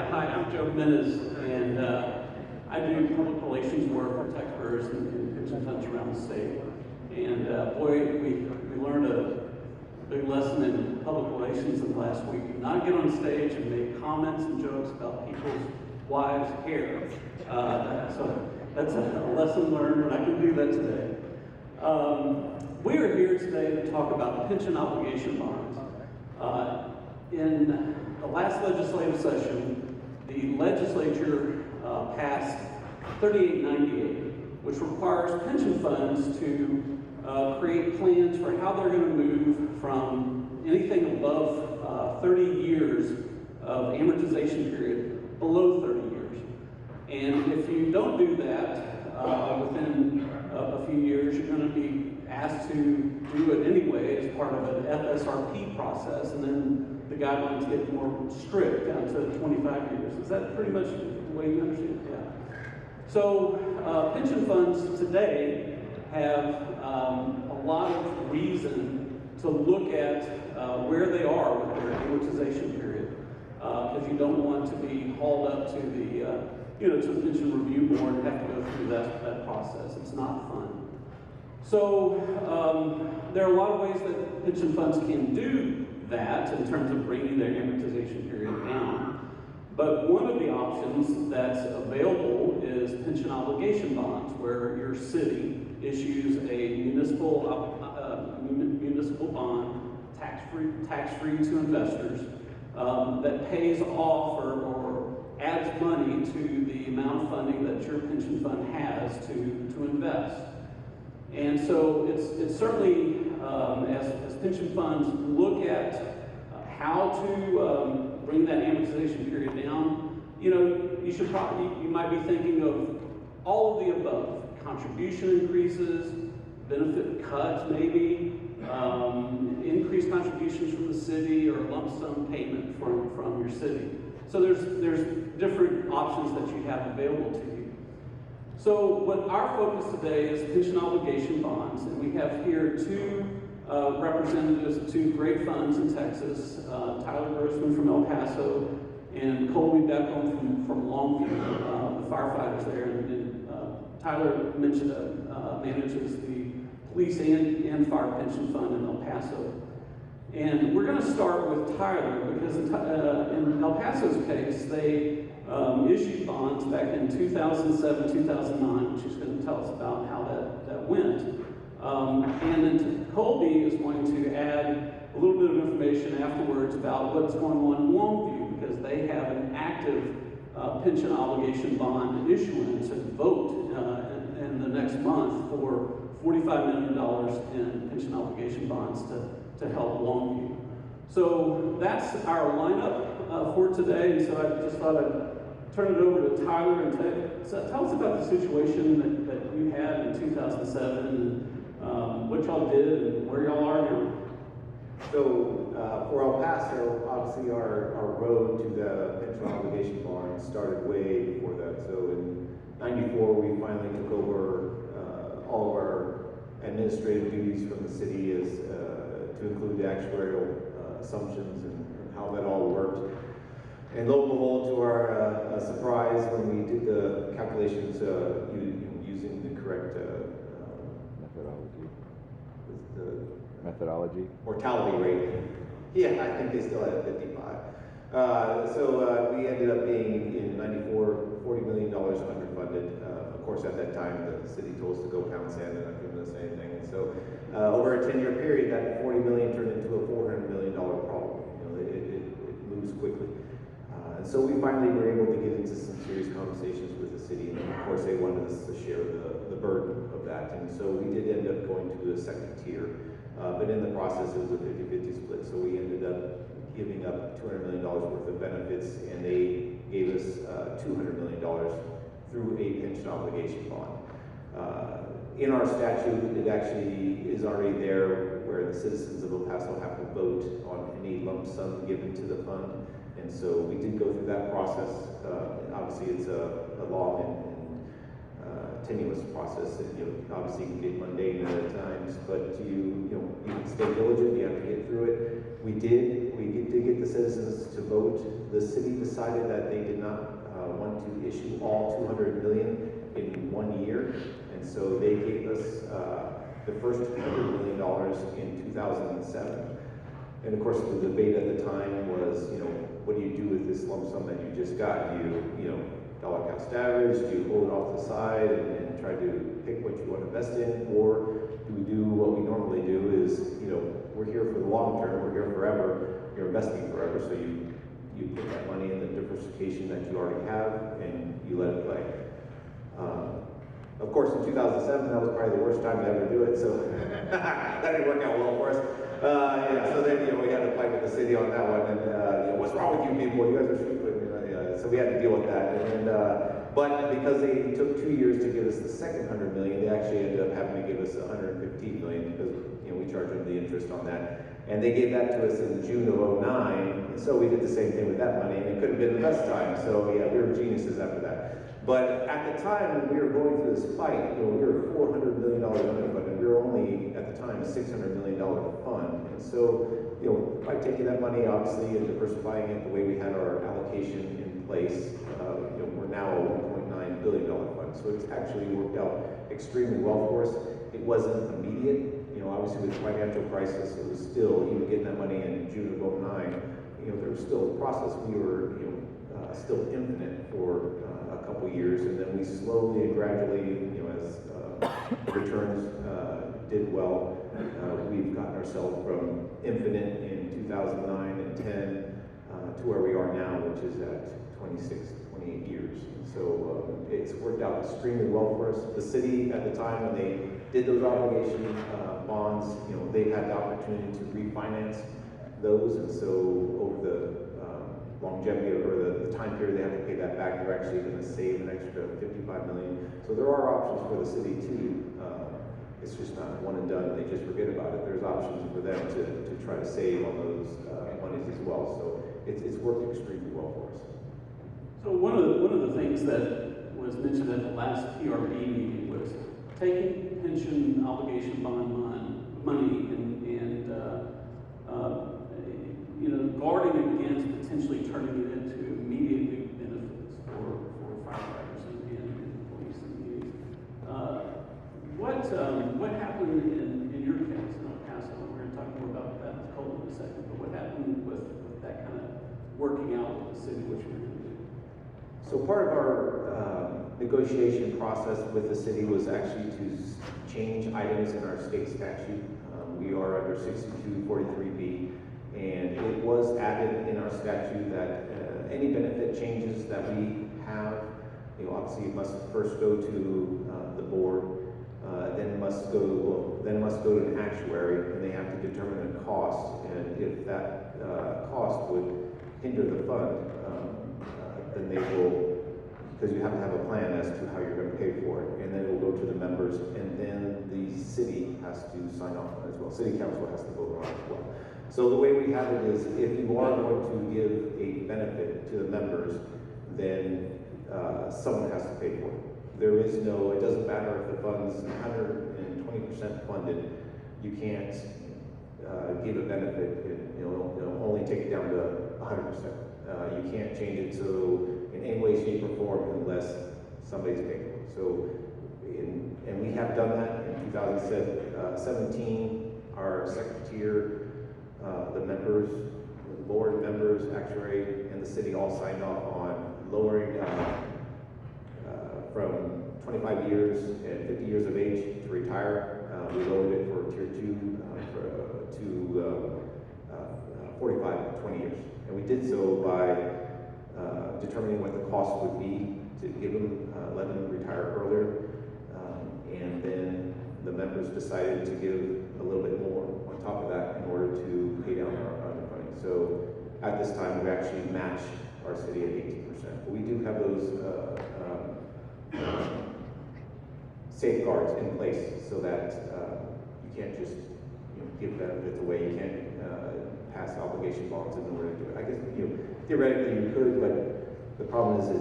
Yeah, hi, I'm Joe Menes, and I do public relations work for TEXPERS and pension funds around the state. And boy, we learned a big lesson in public relations in the last week. Do not get on stage and make comments and jokes about people's wives' hair. So that's a lesson learned, and I can do that today. We are here today to talk about pension obligation bonds. In the last legislative session, the legislature passed 3898, which requires pension funds to create plans for how they're going to move from anything above 30 years of amortization period below 30 years. And if you don't do that within a few years, you're going to be asked to do it anyway as part of an FSRP process, and then the guidelines get more strict down to 25 years. Is that pretty much the way you understand it? Yeah. So pension funds today have a lot of reason to look at where they are with their amortization period, because you don't want to be hauled up to the to the pension review board and have to go through that process. It's not fun. So there are a lot of ways that pension funds can do that in terms of bringing their amortization period down. But one of the options that's available is pension obligation bonds, where your city issues a municipal bond, tax-free to investors, that pays off or adds money to the amount of funding that your pension fund has to invest. And so it's certainly, as pension funds look at how to bring that amortization period down, you might be thinking of all of the above: contribution increases, benefit cuts, maybe increased contributions from the city, or lump sum payment from your city. So there's different options that you have available to you. So what our focus today is pension obligation bonds, and we have here two representatives of two great funds in Texas, Tyler Grossman from El Paso and Colby Beckham from Longview, the firefighters there. And Tyler mentioned manages the police and fire pension fund in El Paso. And we're going to start with Tyler because in El Paso's case, they issued bonds back in 2007, 2009, which is going to tell us about how that went. And then Colby is going to add a little bit of information afterwards about what's going on in Longview, because they have an active pension obligation bond issuance and vote in the next month for $45 million in pension obligation bonds to help Longview. So that's our lineup for today, and so I just thought I'd turn it over to Tyler and tell us about the situation that you had in 2007 and what y'all did and where y'all are now. So for El Paso, obviously our road to the pension obligation bond started way before that. So in '94, we finally took over all of our administrative duties from the city as to include the actuarial assumptions and how that all worked. And lo and behold, to our surprise, when we did the calculations using the correct methodology. Mortality rate. Yeah, I think they still had 55. So we ended up being in '94, $40 million underfunded. Of course, at that time, the city told us to go pound sand, and not giving us anything. And so over a 10-year period, that $40 million turned into a $400 million problem. It moves quickly. And so we finally were able to get into some serious conversations with the city, and of course they wanted us to share the burden of that. And so we did end up going to the second tier, but in the process it was a 50-50 split. So we ended up giving up $200 million worth of benefits, and they gave us $200 million through a pension obligation bond. In our statute, it actually is already there where the citizens of El Paso have to vote on any lump sum given to the fund. And so we did go through that process. Obviously, it's a long and tenuous process. And, obviously, you can get mundane at times, but you can stay diligent. You have to get through it. We did get the citizens to vote. The city decided that they did not want to issue all 200 million in 1 year, and so they gave us the first $100 million in 2007. And of course, the debate at the time was, what do you do with this lump sum that you just got? Do you dollar cost average? Do you hold it off to the side and try to pick what you want to invest in? Or do we do what we normally do is, we're here for the long term, we're here forever, you're investing forever, so you put that money in the diversification that you already have and you let it play. Of course, in 2007, that was probably the worst time to ever do it, so that didn't work out well for us. So then, we had to fight with the city on that one, and what's wrong with you people? You guys are stupid. So we had to deal with that. But because they took 2 years to give us the second $100 million, they actually ended up having to give us $115 million because we charged them the interest on that. And they gave that to us in June of 2009, and so we did the same thing with that money, and it could have been the best time. So yeah, we were geniuses after that. But at the time when we were going through this fight, we were $400 million underfunded. We were only at the time a $600 million fund, and so by taking that money obviously and diversifying it the way we had our allocation in place, we're now a $1.9 billion fund. So it's actually worked out extremely well for us. It wasn't immediate. Obviously with the financial crisis, it was still, even getting that money in June of 2009, there was still a process. We were, still infinite for a couple years, and then we slowly and gradually, as returns did well, we've gotten ourselves from infinite in 2009 and 10 to where we are now, which is at 26, 28 years. And so it's worked out extremely well for us. The city at the time when they did those obligation bonds, they had the opportunity to refinance those, and so over the longevity or the time period they have to pay that back, they're actually going to save an extra $55 million. So there are options for the city too. It's just not one and done, they just forget about it. There's options for them to try to save on those monies as well. So it's worked extremely well for us. So one of the things that was mentioned at the last PRB meeting was taking pension obligation bond money and guarding against potentially turning it into immediate new benefits for firefighters and police and youth. What happened in your case in El Paso? We're going to talk more about that with Cole in a second, but what happened with that kind of working out with the city, what you were going to do? So part of our negotiation process with the city was actually to change items in our state statute. We are under 6243B, and it was added in our statute that any benefit changes that we have, obviously it must first go to the board, then it must go to an actuary, and they have to determine the cost, and if that cost would hinder the fund, then they will, because you have to have a plan as to how you're going to pay for it, and then it will go to the members, and then the city has to sign off on it as well. City council has to vote on it as well. So the way we have it is, if you are going to give a benefit to the members, then someone has to pay for it. There is no, it doesn't matter if the fund's 120% funded, you can't give a benefit, it'll only take it down to 100%. You can't change it so in any way, shape, or form unless somebody's paying for it. So, and we have done that in 2017. Our second tier, the members, the board members, actuary, and the city all signed off on lowering from 25 years and 50 years of age to retire. We lowered it for tier 2 to 45 to 20 years. And we did so by determining what the cost would be to give them, let them retire earlier. And then the members decided to give a little bit more on top of that in order to pay down our underfunding. So at this time, we actually match our city at 18%. But we do have those safeguards in place so that you can't just give benefits away. You can't pass obligation bonds in order to do it. I guess theoretically you could, but the problem is it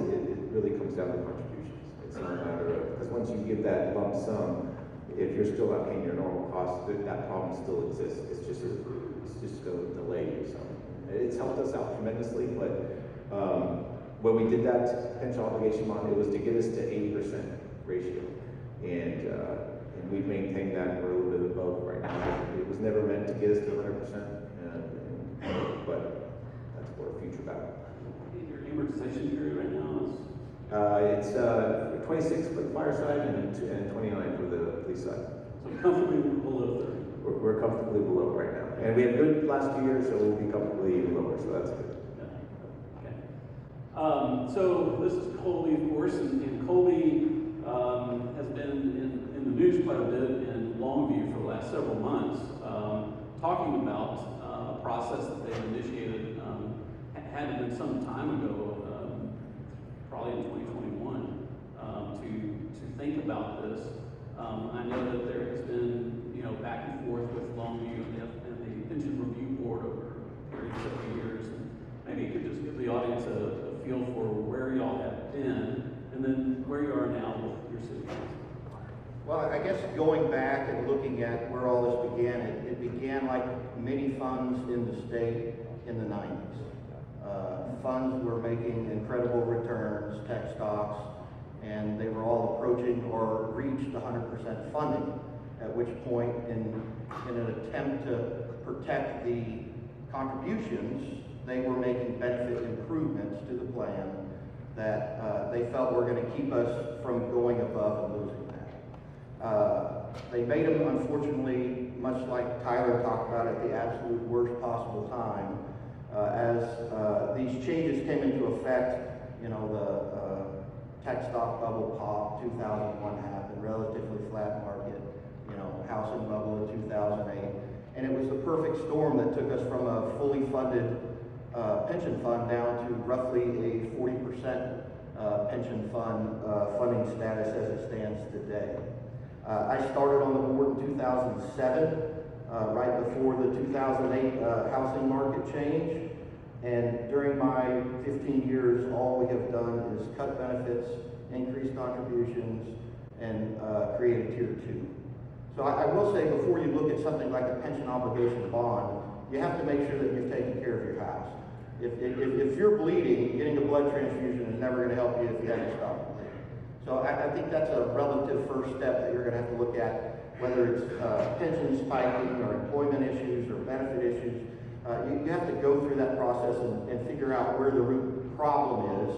really comes down to contributions. It's not a matter of, because once you give that lump sum, if you're still not paying your normal costs, that problem still exists. It's just it's just going to delay you. So it's helped us out tremendously, but when we did that pension obligation bond, it was to get us to 80% ratio. And we've maintained that. We're a little bit above right now. It was never meant to get us to 100%, but that's for a future battle. Your amortization period right now is? It's 26 for the fire side and 29 for the police side. So comfortably below 30. We're comfortably below right now. And we had good last 2 years, so we'll be comfortably lower, so that's good. Yeah. Okay. So this is Colby, of course, and Colby has been in the news quite a bit in Longview for the last several months, talking about a process that they've initiated, had been some time ago, probably in 2021, to think about this. I know that there has been, back and forth with Longview and the Pension Review Board over periods of years. And maybe you could just give the audience a feel for where y'all have been, and then where you are now with your city council. Well, I guess going back and looking at where all this began, it began like many funds in the state in the 90s. Funds were making incredible returns, tech stocks, and they were all approaching or reached 100% funding, at which point, in an attempt to protect the contributions, they were making benefit improvements to the plan that they felt were going to keep us from going above and losing that. They made them, unfortunately, much like Tyler talked about, at the absolute worst possible time. As these changes came into effect, the tech stock bubble pop, 2001 happened, relatively flat market, housing bubble in 2008. And it was the perfect storm that took us from a fully funded pension fund down to roughly a 40% pension fund funding status as it stands today. I started on the board in 2007, right before the 2008 housing market change. And during my 15 years, all we have done is cut benefits, increase contributions, and create a Tier 2. So I will say, before you look at something like a pension obligation bond, you have to make sure that you've taken care of your house. If you're bleeding, getting a blood transfusion is never going to help you if you haven't stopped bleeding. So I think that's a relative first step that you're going to have to look at, whether it's pension spiking or employment issues or benefit issues. You have to go through that process and figure out where the root problem is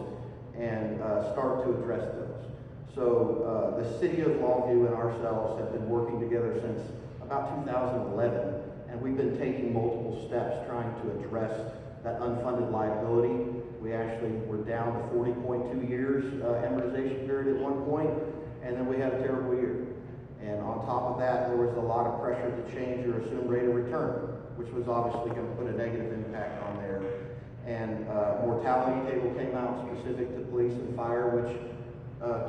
and start to address those. So the city of Longview and ourselves have been working together since about 2011, and we've been taking multiple steps trying to address that unfunded liability. We actually were down to 40.2 years amortization period at one point, and then we had a terrible year. And on top of that, there was a lot of pressure to change your assumed rate of return, which was obviously going to put a negative impact on there. And mortality table came out specific to police and fire, which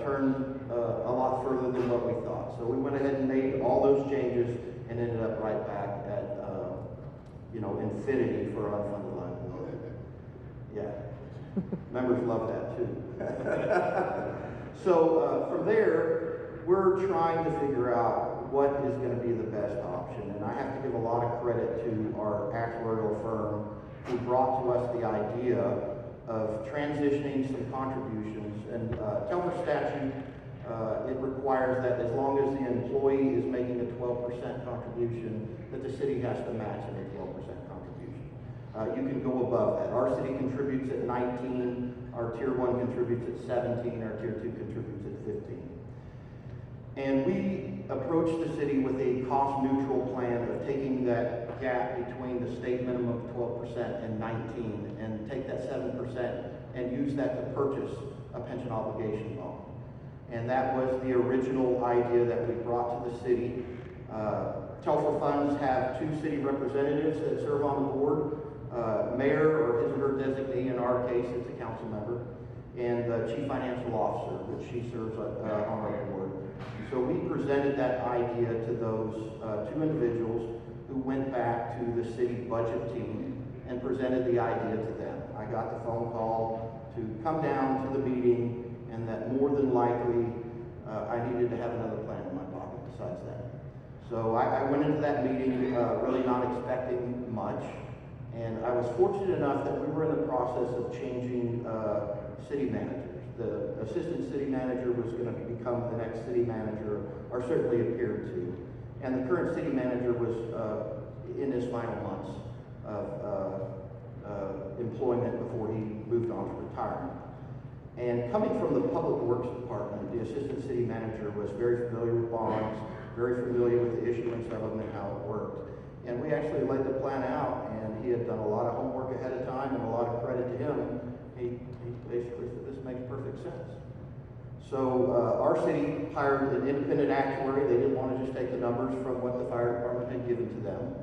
turned a lot further than what we thought. So we went ahead and made all those changes and ended up right back at infinity for unfunded liability. Yeah, members love that too. So from there, we're trying to figure out what is going to be the best option. And I have to give a lot of credit to our actuarial firm who brought to us the idea of transitioning some contributions. And Telfer statute, it requires that as long as the employee is making a 12% contribution, that the city has to match any 12% contribution. You can go above that. Our city contributes at 19, our Tier 1 contributes at 17, our Tier 2 contributes at 15. And we approached the city with a cost-neutral plan of taking that gap between the state minimum of 12% and 19, and take that 7% and use that to purchase a pension obligation bond. And that was the original idea that we brought to the city. Telfer funds have 2 city representatives that serve on the board, mayor or his or her designee, in our case it's a council member, and the chief financial officer, which she serves on our board. So we presented that idea to those 2 individuals, who went back to the city budget team and presented the idea to them. I got the phone call to come down to the meeting, and that more than likely I needed to have another plan in my pocket besides that. So I went into that meeting really not expecting much, and I was fortunate enough that we were in the process of changing city managers. The assistant city manager was going to become the next city manager, or certainly appeared to. And the current city manager was in his final months of employment before he moved on to retirement. And coming from the Public Works Department, the assistant city manager was very familiar with bonds, very familiar with the issuance of them and how it worked. And we actually laid the plan out, and he had done a lot of homework ahead of time, and a lot of credit to him. He basically said, this makes perfect sense. So our city hired an independent actuary. They didn't want to just take the numbers from what the fire department had given to them,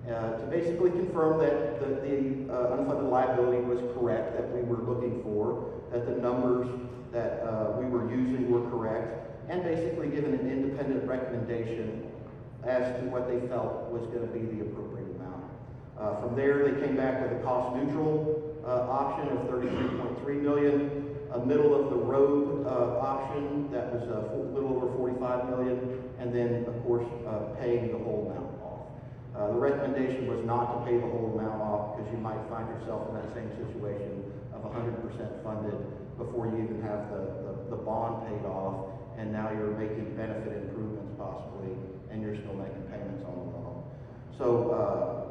to basically confirm that the unfunded liability was correct, that we were looking for, that the numbers that we were using were correct, and basically given an independent recommendation as to what they felt was going to be the appropriate amount. From there, they came back with a cost-neutral option of $33.3 million, a middle-of-the-road option that was a little over $45 million, and then, of course, paying the whole amount off. The recommendation was not to pay the whole amount off because you might find yourself in that same situation of 100% funded before you even have the bond paid off, and now you're making benefit improvements possibly, and you're still making payments on the loan. So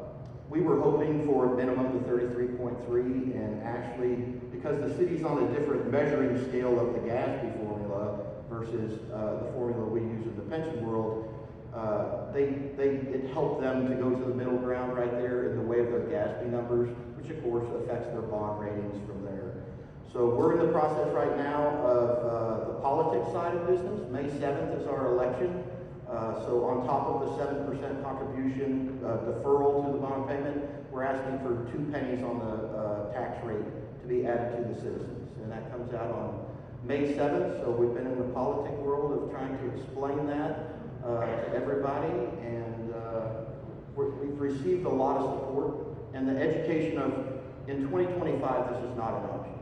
we were hoping for a minimum of 33.3, and actually, because the city's on a different measuring scale of the GASB formula versus the formula we use in the pension world, it helped them to go to the middle ground right there in the way of their GASB numbers, which of course affects their bond ratings from there. So we're in the process right now of the politics side of business. May 7th is our election. So on top of the 7% contribution deferral to the bond payment, we're asking for 2 pennies on the tax rate to be added to the citizens. And that comes out on May 7th. So we've been in the politic world of trying to explain that to everybody. And we've received a lot of support. And the education of, in 2025, this is not an option.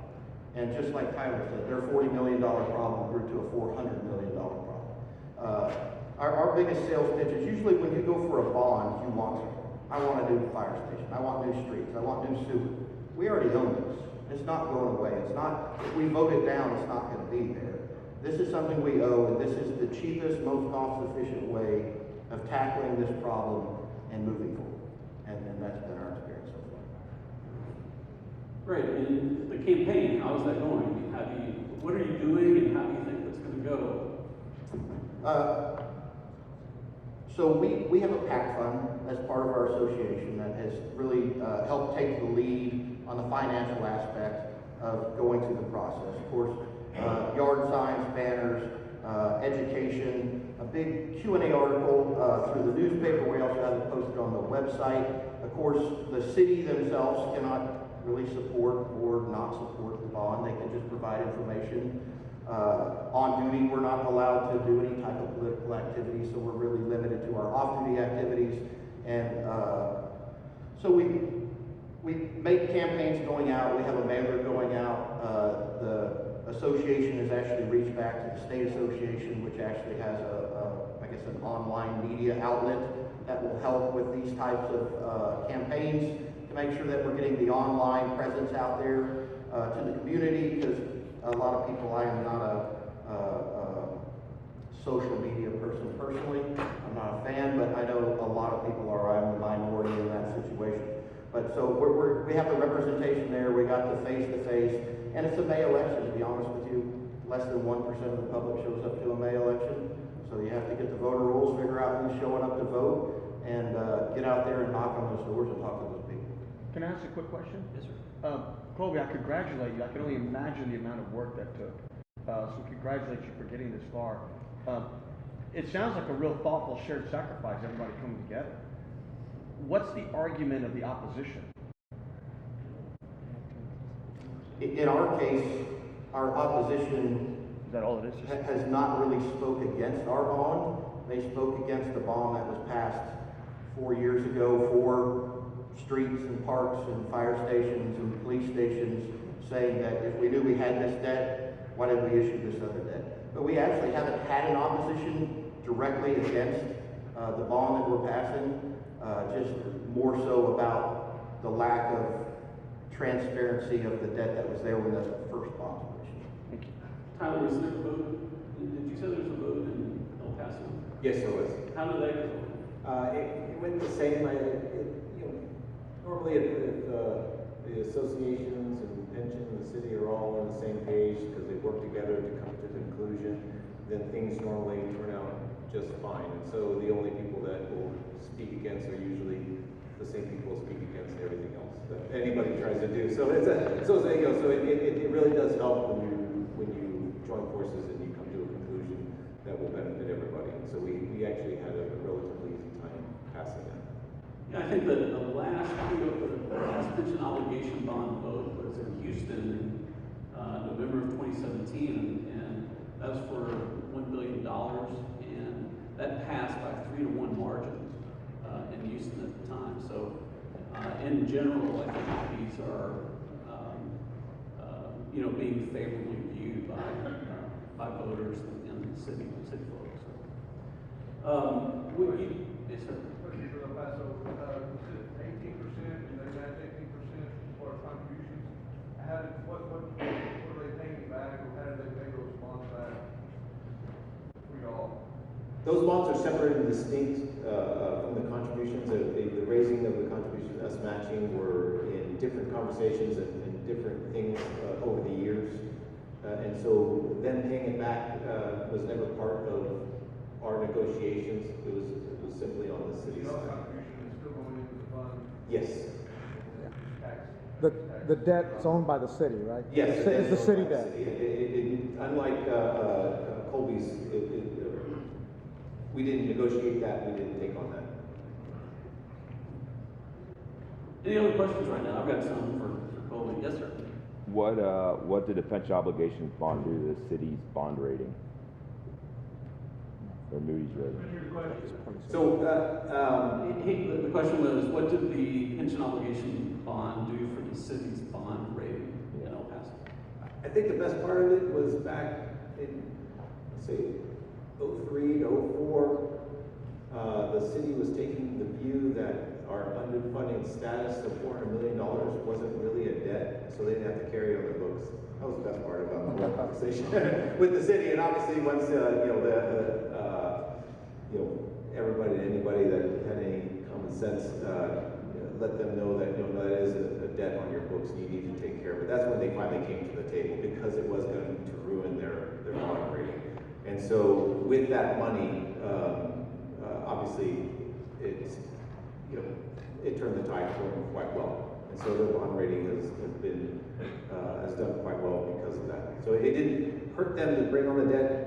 And just like Tyler said, their $40 million problem grew to a $400 million problem. Our biggest sales pitch is usually when you go for a bond, you want something. I want a new fire station. I want new streets. I want new sewer. We already own this. It's not going away. It's not, if we vote it down, it's not going to be there. This is something we owe, and this is the cheapest, most cost-efficient way of tackling this problem and moving forward. And that's been our experience so far. Great. And the campaign, how is that going? What are you doing, and how do you think that's going to go? So we have a PAC fund as part of our association that has really helped take the lead on the financial aspect of going through the process. Of course, yard signs, banners, education, a big Q&A article through the newspaper. We also have it posted on the website. Of course, the city themselves cannot really support or not support the bond. They can just provide information. On duty, we're not allowed to do any type of political activity, so we're really limited to our off-duty activities. And so we make campaigns going out. We have a mailer going out. The association has actually reached back to the state association, which actually has I guess an online media outlet that will help with these types of campaigns to make sure that we're getting the online presence out there to the community, because a lot of people, I am not a social media person personally. I'm not a fan, but I know a lot of people are. I'm the minority in that situation. But so we have the representation there. We got the face-to-face, and it's a May election, to be honest with you. Less than 1% of the public shows up to a May election. So you have to get the voter rolls, figure out who's showing up to vote, and get out there and knock on those doors and talk to those people. Can I ask a quick question? Yes, sir. Colby, I congratulate you. I can only imagine the amount of work that took. So congratulate you for getting this far. It sounds like a real thoughtful shared sacrifice, everybody coming together. What's the argument of the opposition? In our case, our opposition Is that all it is? has not really spoke against our bond. They spoke against the bond that was passed 4 years ago for streets and parks and fire stations and police stations, saying that if we knew we had this debt, why did we issue this other debt? But we actually haven't had an opposition directly against the bond that we're passing, just more so about the lack of transparency of the debt that was there when the first bond was issued. Tyler, is there a vote? Did you say there's a vote in El Paso? Yes, there was. How did that go? It went the same. Normally if the associations and pension and the city are all on the same page because they work together to come to a conclusion, then things normally turn out just fine. And so the only people that will speak against are usually the same people who speak against everything else that anybody tries to do. So it's so there you go. So it really does help when you join forces and you come to a conclusion that will benefit everybody. And so we actually had a relatively easy time passing that. Yeah, I think that the last pension obligation bond vote was in Houston in November of 2017, and that was for $1 billion, and that passed by 3-to-1 margins in Houston at the time. So, in general, I think these are, being favorably viewed by voters and city folks. Yes, sir. Question for El Paso, you said 18% and they match 18% for contributions. What are they paying back, or how do they pay those bonds back for y'all? Those bonds are separate and distinct from the contributions. The raising of the contributions, us matching, were in different conversations and different things over the years. And so them paying it back was never part of our negotiations. It was simply on the city Y'all's side. contribution is still going into the fund. Yes. Tax. The debt's owned by the city, right? Yes. It's the city debt. Unlike Colby's, we didn't negotiate that. We didn't take on that. Any other questions right now? I've got some for Colby. Yes, sir. What did the pension obligations bond do to the city's bond rating? Or Moody's rating? So The question was, what did the pension obligation bond do for the city's bond rating in El Paso? I think the best part of it was back in, let's say, 03 to 04, the city was taking the view that our underfunding status of $400 million wasn't really a debt, so they didn't have to carry it on their books. That was the best part about the whole conversation with the city. And obviously, once anybody that had any common sense, let them know that that is a debt on your books and you need to take care of it. That's when they finally came to the table, because it was going to ruin their bond rating. And so with that money, obviously it turned the tide for them quite well. And so their bond rating has done quite well because of that. So it didn't hurt them to bring on the debt.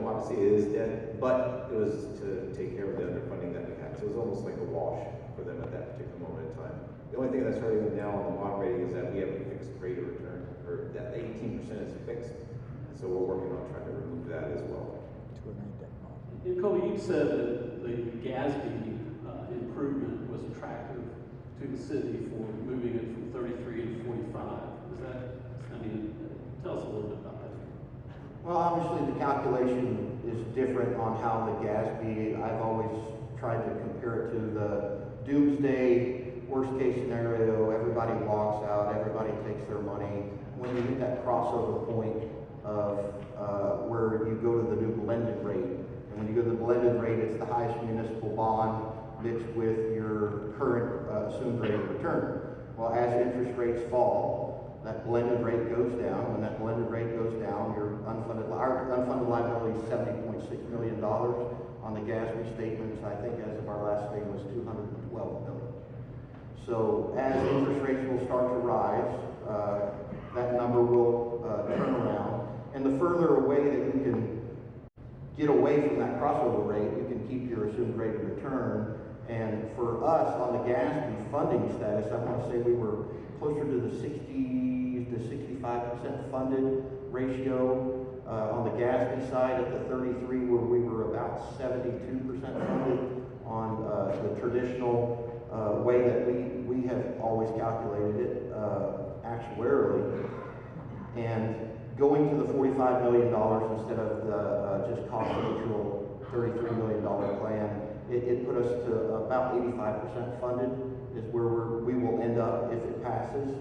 Obviously it is debt, but it was to take care of the underfunding that we had. So it was almost like a wash for them at that particular moment in time. The only thing that's hurting them now on the bond rating is that we have a fixed rate of return, or that 18% is fixed. So we're working on trying to remove that as well. And Colby, you said that the GASB improvement was attractive to the city for moving it from 33 to 45. Tell us a little bit about that. Well, obviously the calculation is different on how the GASB, I've always tried to compare it to the doomsday worst case scenario. Everybody walks out, everybody takes their money. When you hit that crossover point of where you go to the new blended rate, and when you go to the blended rate, it's the highest municipal bond mixed with your current assumed rate of return. Well, as interest rates fall, that blended rate goes down. When that blended rate goes down, our unfunded liability is $70.6 million. On the GASB statements, I think as of our last thing was $212 million. So as interest rates will start to rise, that number will turn around. And the further away that you can get away from that crossover rate, you can keep your assumed rate of return. And for us, on the GASB funding status, I want to say we were closer to the 60 to 65% funded ratio. On the GASB side at the 33, where we were about 72% funded on the traditional way that we have always calculated it actuarially. And going to the $45 million instead of the just cost neutral $33 million plan. It put us to about 85% funded is where we will end up if it passes.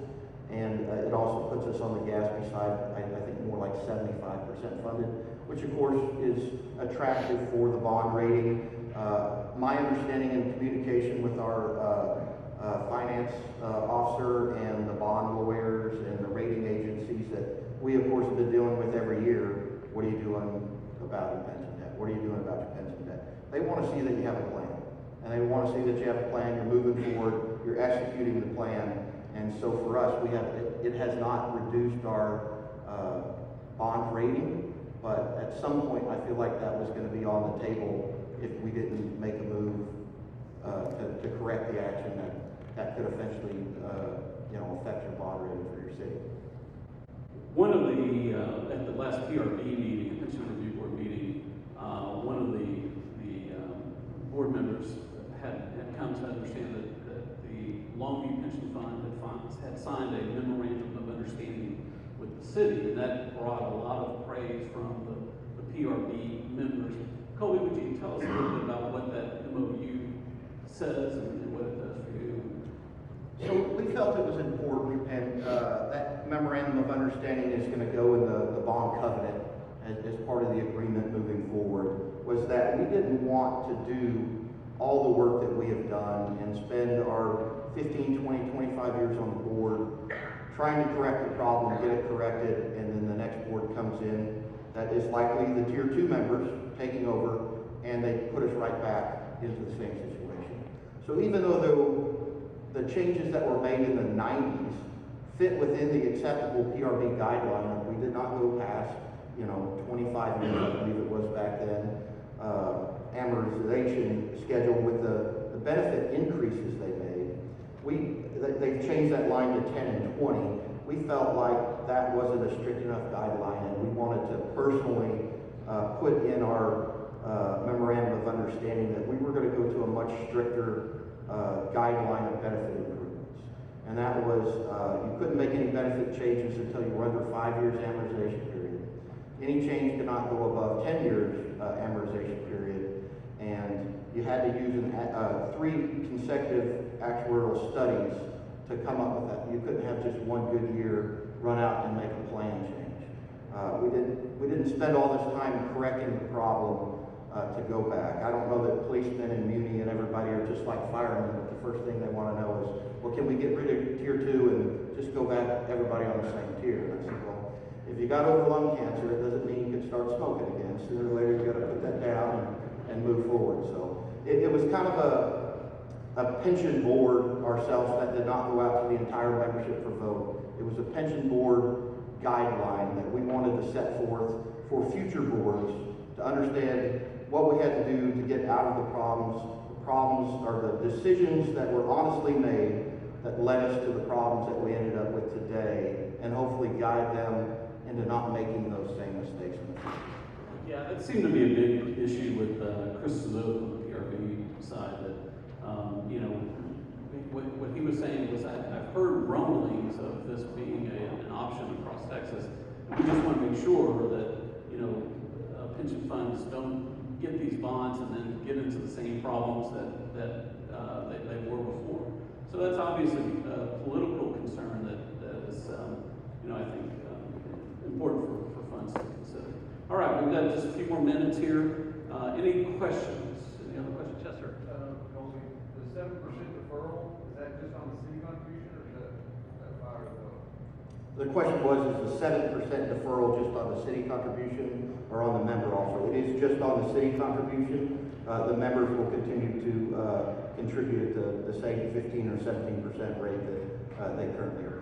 And it also puts us on the GASB side, I think more like 75% funded, which of course is attractive for the bond rating. My understanding in communication with our finance officer and the bond lawyers and the rating agencies that we of course have been dealing with every year, what are you doing about your pension debt? What are you doing about your pension debt? They want to see that you have a plan. And they want to see that you have a plan, you're moving forward, you're executing the plan. And so for us, it has not reduced our bond rating, but at some point I feel like that was going to be on the table if we didn't make a move to correct the action that could eventually affect your bond rating for your city. One of the, at the last PRB meeting, Pension Review Board meeting, one of the board members had come to understand that the Longview Pension Fund had signed a memorandum of understanding with the city, and that brought a lot of praise from the PRB members. Colby, would you tell us a little bit about what that MOU says and what it does for you? So we felt it was important, and that memorandum of understanding is going to go in the bond covenant as part of the agreement moving forward, was that we didn't want to do all the work that we have done and spend our 15, 20, 25 years on the board trying to correct the problem, get it corrected, and then the next board comes in that is likely the tier 2 members taking over, and they put us right back into the same situation. So even though the changes that were made in the 90s fit within the acceptable PRB guideline, we did not go past 25 years, I believe it was back then, amortization schedule with the benefit increases they made. They've changed that line to 10 and 20. We felt like that wasn't a strict enough guideline, and we wanted to personally put in our memorandum of understanding that we were going to go to a much stricter guideline of benefit improvements. And that was, you couldn't make any benefit changes until you were under 5 years amortization period. Any change could not go above 10 years amortization period, and you had to use 3 consecutive actuarial studies to come up with that. You couldn't have just one good year run out and make a plan change. We didn't spend all this time correcting the problem to go back. I don't know that policemen and muni and everybody are just like firemen, but the first thing they want to know is, well, can we get rid of tier 2 and just go back everybody on the same tier? And I said, well, if you got over lung cancer, it doesn't mean you can start smoking again. Sooner or later, you got to put that down and move forward. So it was kind of a pension board ourselves that did not go out to the entire membership for vote. It was a pension board guideline that we wanted to set forth for future boards to understand what we had to do to get out of the problems. The problems are the decisions that were honestly made that led us to the problems that we ended up with today, and hopefully guide them into not making those same mistakes in the future. Yeah, that seemed to be a big issue with Chris Suzuki on the PRB side. That what he was saying was, I've heard rumblings of this being an option across Texas. We just want to make sure that pension funds don't get these bonds and then get into the same problems that they were before. So that's obviously a political concern that is, I think, important for funds to consider. All right, we've got just a few more minutes here. Any questions? Any other questions? Yes, sir. Colby, the 7% deferral, is that just on the city contribution, or is that fire as well? The question was, is the 7% deferral just on the city contribution or on the member also? It is just on the city contribution. The members will continue to contribute at the same 15 or 17% rate that they currently are.